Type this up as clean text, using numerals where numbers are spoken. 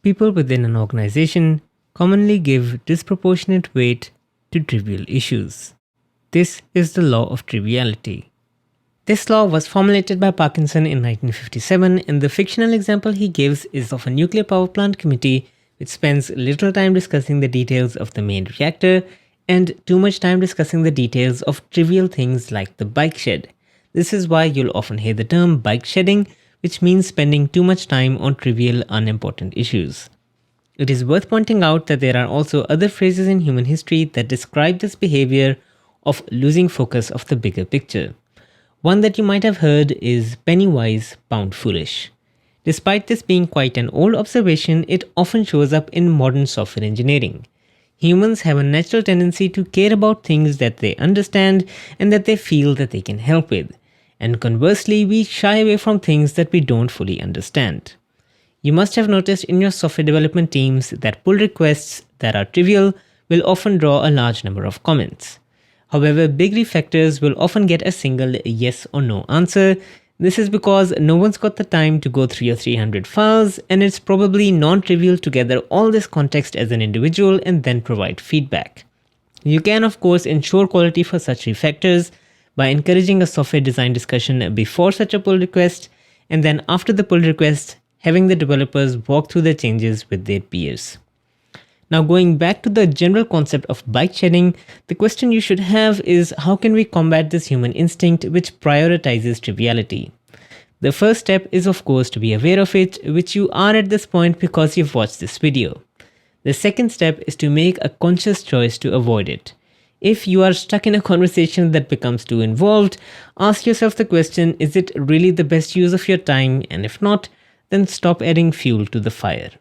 People within an organization commonly give disproportionate weight to trivial issues. This is the law of triviality. This law was formulated by Parkinson in 1957, and the fictional example he gives is of a nuclear power plant committee which spends little time discussing the details of the main reactor and too much time discussing the details of trivial things like the bike shed. This is why you'll often hear the term bike shedding, which means spending too much time on trivial, unimportant issues. It is worth pointing out that there are also other phrases in human history that describe this behavior of losing focus of the bigger picture. One that you might have heard is penny wise, pound foolish. Despite this being quite an old observation, it often shows up in modern software engineering. Humans have a natural tendency to care about things that they understand and that they feel that they can help with. And conversely, we shy away from things that we don't fully understand. You must have noticed in your software development teams that pull requests that are trivial will often draw a large number of comments. However, big refactors will often get a single yes or no answer. This is because no one's got the time to go through your 300 files, and it's probably non-trivial to gather all this context as an individual and then provide feedback. You can of course ensure quality for such refactors by encouraging a software design discussion before such a pull request, and then after the pull request, having the developers walk through the changes with their peers. Now, going back to the general concept of bike shedding, the question you should have is how can we combat this human instinct which prioritizes triviality? The first step is of course to be aware of it, which you are at this point because you've watched this video. The second step is to make a conscious choice to avoid it. If you are stuck in a conversation that becomes too involved, ask yourself the question, is it really the best use of your time? And if not, then stop adding fuel to the fire.